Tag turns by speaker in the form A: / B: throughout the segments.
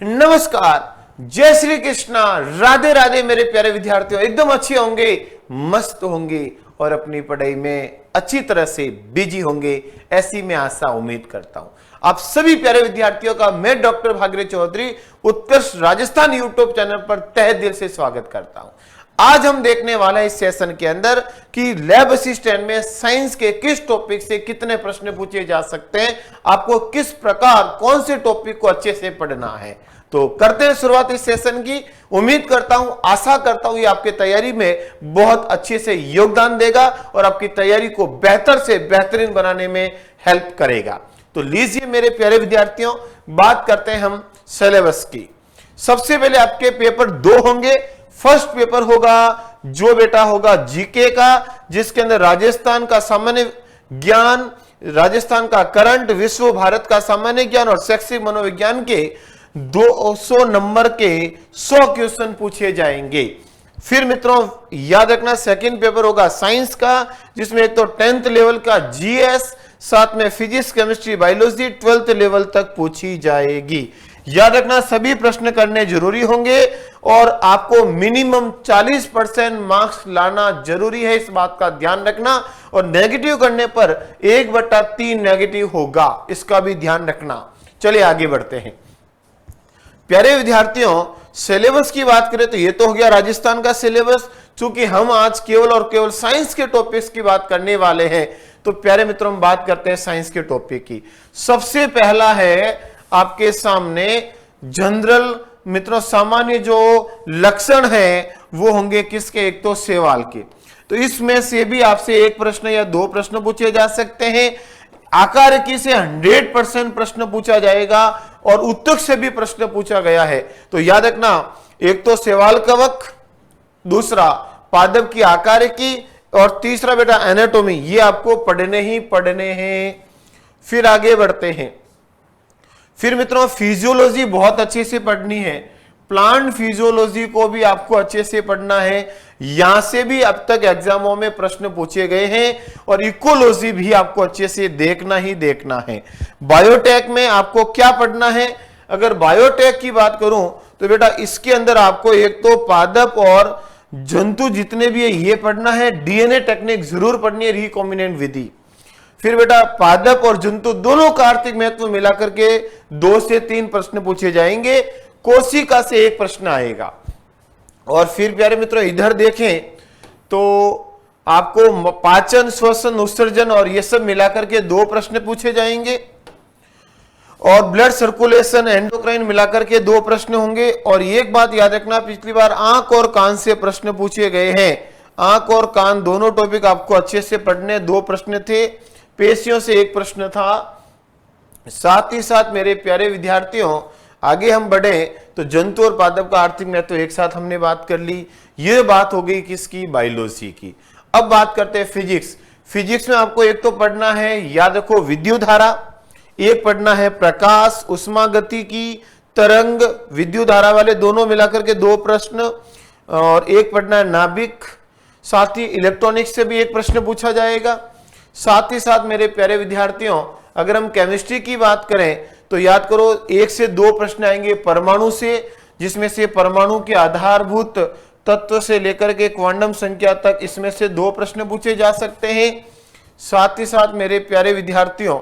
A: नमस्कार, जय श्री कृष्णा, राधे राधे मेरे प्यारे विद्यार्थियों। एकदम अच्छे होंगे, मस्त होंगे और अपनी पढ़ाई में अच्छी तरह से बिजी होंगे, ऐसी मैं आशा उम्मीद करता हूं। आप सभी प्यारे विद्यार्थियों का मैं डॉक्टर भागीरथ चौधरी उत्कर्ष राजस्थान यूट्यूब चैनल पर तहे दिल से स्वागत करता हूं। आज हम देखने वाले हैं इस सेशन के अंदर कि लैब असिस्टेंट में साइंस के किस टॉपिक से कितने प्रश्न पूछे जा सकते हैं, आपको किस प्रकार कौन से टॉपिक को अच्छे से पढ़ना है। तो करते हैं शुरुआत इस सेशन की। उम्मीद करता हूं, आशा करता हूं ये आपकी तैयारी में बहुत अच्छे से योगदान देगा और आपकी तैयारी को बेहतर से बेहतरीन बनाने में हेल्प करेगा। तो लीजिए मेरे प्यारे विद्यार्थियों, बात करते हैं हम सिलेबस की। सबसे पहले आपके पेपर 2 होंगे। फर्स्ट पेपर होगा जो बेटा होगा जीके का, जिसके अंदर राजस्थान का सामान्य ज्ञान, राजस्थान का करंट, विश्व भारत का सामान्य ज्ञान और शैक्षिक मनोविज्ञान के 200 नंबर के 100 क्वेश्चन पूछे जाएंगे। फिर मित्रों याद रखना सेकंड पेपर होगा साइंस का, जिसमें एक तो 10th लेवल का जीएस, साथ में physics, chemistry, biology 12th level तक पूछी जाएगी। याद रखना सभी प्रश्न करने जरूरी होंगे और आपको मिनिमम 40% मार्क्स लाना जरूरी है, इस बात का ध्यान रखना। और नेगेटिव करने पर 1/3 नेगेटिव होगा, इसका भी ध्यान रखना। चलिए आगे बढ़ते हैं। प्यारे विद्यार्थियों, सिलेबस की बात करें तो ये तो हो गया राजस्थान का सिलेबस। चूंकि हम आज केवल और केवल साइंस के टॉपिक्स की बात करने वाले हैं, तो प्यारे मित्रों हम बात करते हैं साइंस के टॉपिक की। सबसे पहला है आपके सामने जनरल, मित्रों सामान्य जो लक्षण है वो होंगे किसके, एक तो सवाल के। तो इसमें से भी आपसे एक प्रश्न या 2 प्रश्न पूछे जा सकते हैं। आकारिकी से 100% प्रश्न पूछा जाएगा और उत्तर से भी प्रश्न पूछा गया है। तो याद रखना, एक तो सवाल कवक, दूसरा पादप की आकारिकी और तीसरा बेटा एनाटॉमी, ये आपको पढ़ने ही पढ़ने हैं। फिर आगे बढ़ते हैं। फिर मित्रों फिजियोलॉजी बहुत अच्छे से पढ़नी है। प्लांट फिजियोलॉजी को भी आपको अच्छे से पढ़ना है, यहां से भी अब तक एग्जामों में प्रश्न पूछे गए हैं। और इकोलॉजी भी आपको अच्छे से देखना ही देखना है। बायोटेक में आपको क्या पढ़ना है, अगर बायोटेक की बात करूं तो बेटा इसके अंदर आपको एक तो पादप और जंतु जितने भी है ये पढ़ना है। डीएनए टेक्निक जरूर पढ़नी है, रिकॉम्बिनेंट विधि। फिर बेटा पादप और जंतु दोनों का आर्थिक महत्व मिलाकर के 2 से 3 प्रश्न पूछे जाएंगे। कोशिका से 1 प्रश्न आएगा। और फिर प्यारे मित्रों इधर देखें तो आपको पाचन, श्वसन, उत्सर्जन और ये सब मिलाकर के 2 प्रश्न पूछे जाएंगे। और ब्लड सर्कुलेशन, एंडोक्राइन मिलाकर के 2 प्रश्न होंगे। और एक बात याद रखना, पिछली बार आंख और कान से प्रश्न पूछे गए हैं। आंख और कान दोनों टॉपिक आपको अच्छे से पढ़ने, 2 प्रश्न थे। पेशियों से 1 प्रश्न था। साथ ही साथ मेरे प्यारे विद्यार्थियों आगे हम बढ़े तो जंतु और पादप का आर्थिक महत्व एक साथ हमने बात कर ली। ये बात हो गई किसकी, बायोलॉजी की। अब बात करते हैं फिजिक्स। फिजिक्स में आपको एक तो पढ़ना है, याद रखो, विद्युत धारा, एक पढ़ना है प्रकाश, उष्मा गति की तरंग, विद्युत धारा वाले दोनों मिलाकर के 2 प्रश्न। और एक पढ़ना है नाभिक। साथ ही इलेक्ट्रॉनिक्स से भी 1 प्रश्न पूछा जाएगा। साथ ही साथ मेरे प्यारे विद्यार्थियों अगर हम केमिस्ट्री की बात करें तो याद करो 1 से 2 प्रश्न आएंगे परमाणु से, जिसमें से परमाणु के आधारभूत तत्व से लेकर के क्वांटम संख्या तक इसमें से 2 प्रश्न पूछे जा सकते हैं। साथ ही साथ मेरे प्यारे विद्यार्थियों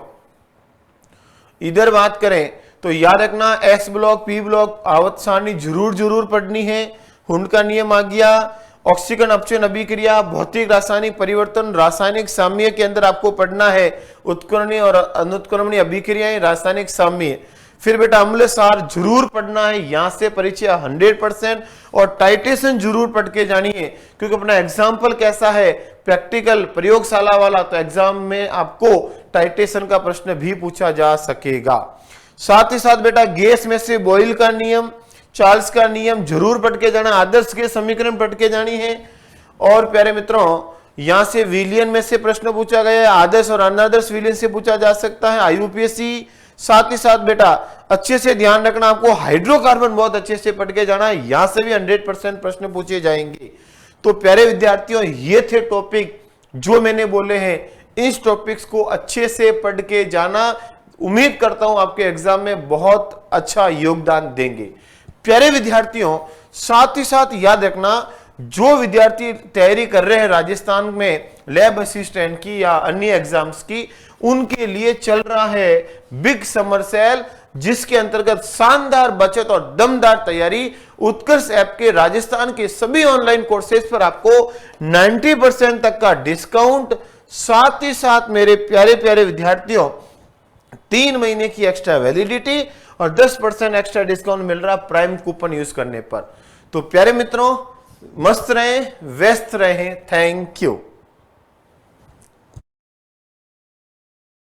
A: इधर बात करें तो याद रखना एस ब्लॉक, पी ब्लॉक आवर्त सारणी जरूर पढ़नी है। हुंड का नियम आ गया। ऑक्सीकरण, अपचयन, अभिक्रिया, भौतिक रासायनिक परिवर्तन, रासायनिक साम्य के अंदर आपको पढ़ना है उत्क्रमणीय और अनुत्क्रमणीय अभिक्रियाएं, रासायनिक साम्य। फिर बेटा अम्ल सार जरूर पढ़ना है, यहां से परिचय 100%। और टाइटेशन जरूर पढ़ के जानी है, क्योंकि अपना एग्जाम्पल कैसा है, प्रैक्टिकल प्रयोगशाला वाला, तो एग्जाम में आपको टाइटेशन का प्रश्न भी पूछा जा सकेगा। साथ ही साथ बेटा गैस में से बॉयल का नियम, चार्ल्स का नियम जरूर पढ़ के जाना, आदर्श के समीकरण पढ़ के जानी है। और प्यारे मित्रों यहां से विलियन में से प्रश्न पूछा गया है, आदर्श और अनादर्श विलियन से पूछा जा सकता है, आईयूपीएससी। साथ ही साथ बेटा अच्छे से ध्यान रखना, आपको हाइड्रोकार्बन बहुत अच्छे से पढ़ के जाना है, यहां से भी 100% प्रश्न पूछे जाएंगे। तो प्यारे विद्यार्थियों ये थे टॉपिक जो मैंने बोले हैं, इस टॉपिक्स को अच्छे से पढ़ के जाना। उम्मीद करता हूं आपके एग्जाम में बहुत अच्छा योगदान देंगे। प्यारे विद्यार्थियों, साथ ही साथ याद रखना, जो विद्यार्थी तैयारी कर रहे हैं राजस्थान में लैब असिस्टेंट की या अन्य एग्जाम्स की, उनके लिए चल रहा है बिग समर सेल, जिसके अंतर्गत शानदार बचत और दमदार तैयारी। उत्कर्ष ऐप के राजस्थान के सभी ऑनलाइन कोर्सेज पर आपको 90% तक का डिस्काउंट, साथ ही साथ मेरे प्यारे प्यारे विद्यार्थियों 3 महीने की एक्स्ट्रा वैलिडिटी और 10% एक्स्ट्रा डिस्काउंट मिल रहा प्राइम कूपन यूज करने पर। तो प्यारे मित्रों, मस्त रहें, व्यस्त रहें। Thank you.